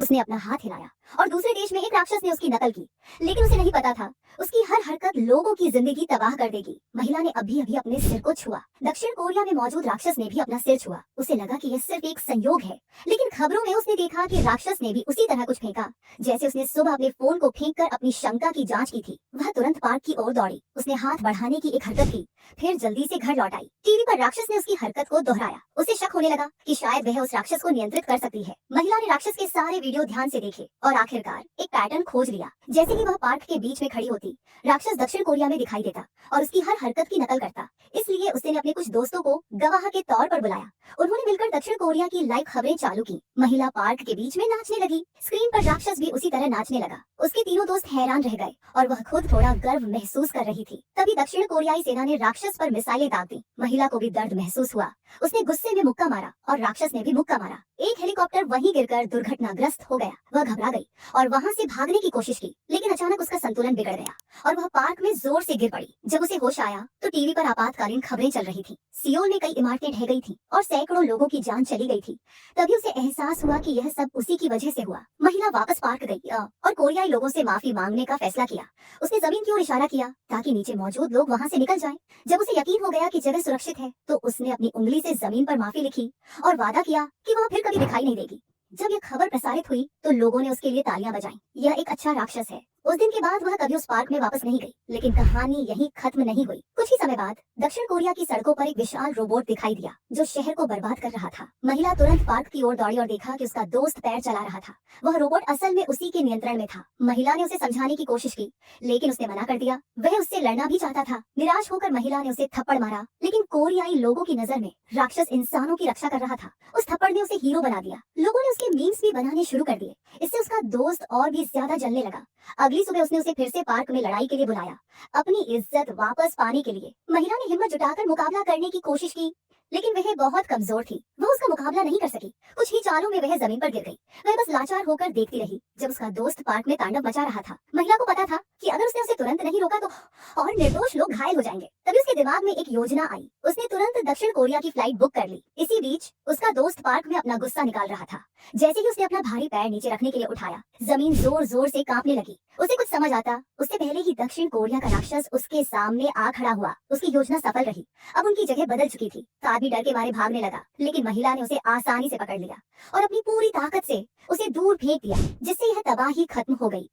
उसने अपना हाथ हिलाया और दूसरे देश में एक राक्षस ने उसकी नकल की, लेकिन उसे नहीं पता था उसकी हर हरकत लोगों की जिंदगी तबाह कर देगी। महिला ने अभी अभी अपने सिर को छुआ। दक्षिण कोरिया में मौजूद राक्षस ने भी अपना सिर छुआ। उसे लगा कि यह सिर्फ एक संयोग है, लेकिन खबरों में उसने देखा कि राक्षस ने भी उसी तरह कुछ फेंका जैसे उसने सुबह अपने फोन को फेंककर अपनी शंका की जांच की थी। वह तुरंत पार्क की ओर दौड़ी। उसने हाथ बढ़ाने की एक हरकत की, फिर जल्दी से घर लौट आई। टीवी पर राक्षस ने उसकी हरकत को दोहराया। उसे शक होने लगा कि शायद वह उस राक्षस को नियंत्रित कर सकती है। महिला ने राक्षस के सारे वीडियो ध्यान से देखे और आखिरकार एक पैटर्न खोज लिया। जैसे ही वह पार्क के बीच में खड़ी होती, राक्षस दक्षिण कोरिया में दिखाई देता और उसकी हर हरकत की नकल करता। इसलिए उसने अपने कुछ दोस्तों को गवाह के तौर पर बुलाया। उन्होंने मिलकर दक्षिण कोरिया की लाइव खबरें चालू की। महिला पार्क के बीच में नाचने लगी। स्क्रीन पर राक्षस भी उसी तरह नाचने लगा। उसके तीनों दोस्त हैरान रह गए और वह खुद थोड़ा गर्व महसूस कर रही थी। तभी दक्षिण कोरियाई सेना ने राक्षस पर मिसाइलें दाग दी। महिला को भी दर्द महसूस हुआ। उसने गुस्से में मुक्का मारा और राक्षस ने भी मुक्का मारा। एक हेलीकॉप्टर वहीं गिरकर दुर्घटनाग्रस्त हो गया। वह घबरा गई और वहां से भागने की कोशिश की, लेकिन अचानक उसका संतुलन बिगड़ गया और वह पार्क में जोर से गिर पड़ी। जब उसे होश आया तो टीवी पर आपातकालीन खबरें चल रही थी। सियोल में कई इमारतें ढह गई थी और सैकड़ों लोगों की जान चली गई थी। तभी उसे एहसास हुआ कि यह सब उसी की वजह से हुआ। महिला वापस पार्क गई और कोरियाई लोगों से माफी मांगने का फैसला किया। उसने जमीन की ओर इशारा किया ताकि नीचे मौजूद लोग वहां से निकल जाएं। जब उसे यकीन हो गया कि जगह सुरक्षित है, तो उसने अपनी उंगली से जमीन पर माफी लिखी और वादा किया कि वह फिर कभी दिखाई नहीं देगी। जब यह खबर प्रसारित हुई तो लोगों ने उसके लिए तालियां बजाईं। यह एक अच्छा राक्षस है। उस दिन के बाद वह कभी उस पार्क में वापस नहीं गई। लेकिन कहानी यहीं खत्म नहीं हुई। कुछ ही समय बाद दक्षिण कोरिया की सड़कों पर एक विशाल रोबोट दिखाई दिया जो शहर को बर्बाद कर रहा था। महिला तुरंत पार्क की ओर दौड़ी और देखा कि उसका दोस्त पैर चला रहा था। वह रोबोट असल में उसी के नियंत्रण में था। महिला ने उसे समझाने की कोशिश की, लेकिन उसने मना कर दिया। वह उससे लड़ना भी चाहता था। निराश होकर महिला ने उसे थप्पड़ मारा, लेकिन कोरियाई लोगों की नजर में राक्षस इंसानों की रक्षा कर रहा था। उस थप्पड़ ने उसे हीरो बना दिया। लोगों ने उसके मीम्स भी बनाने शुरू कर दिए। इससे उसका दोस्त और भी ज्यादा जलने लगा। अगली सुबह उसने उसे फिर से पार्क में लड़ाई के लिए बुलाया, अपनी इज्जत वापस पाने के लिए। महिला ने हिम्मत जुटाकर मुकाबला करने की कोशिश की, लेकिन वह बहुत कमजोर थी। वह उसका मुकाबला नहीं कर सकी। कुछ ही चालों में वह जमीन पर गिर गई। वह बस लाचार होकर देखती रही जब उसका दोस्त पार्क में तांडव मचा रहा था। महिला को पता था कि अगर उसने उसे तुरंत नहीं रोका तो और निर्दोष लोग घायल हो जाएंगे। तभी उसके दिमाग में एक योजना आई। उसने तुरंत दक्षिण कोरिया की फ्लाइट बुक कर ली। इसी बीच उसका दोस्त पार्क में अपना गुस्सा निकाल रहा था। जैसे ही उसने अपना भारी पैर नीचे रखने के लिए उठाया, जमीन जोर जोर से कांपने लगी। उसे कुछ समझ आता उससे पहले ही दक्षिण कोरिया का राक्षस उसके सामने आ खड़ा हुआ। उसकी योजना सफल रही। अब उनकी जगह बदल चुकी थी। तो आदमी डर के मारे भागने लगा, लेकिन महिला ने उसे आसानी से पकड़ लिया और अपनी पूरी ताकत से उसे दूर फेंक दिया, जिससे यह तबाही खत्म हो गई।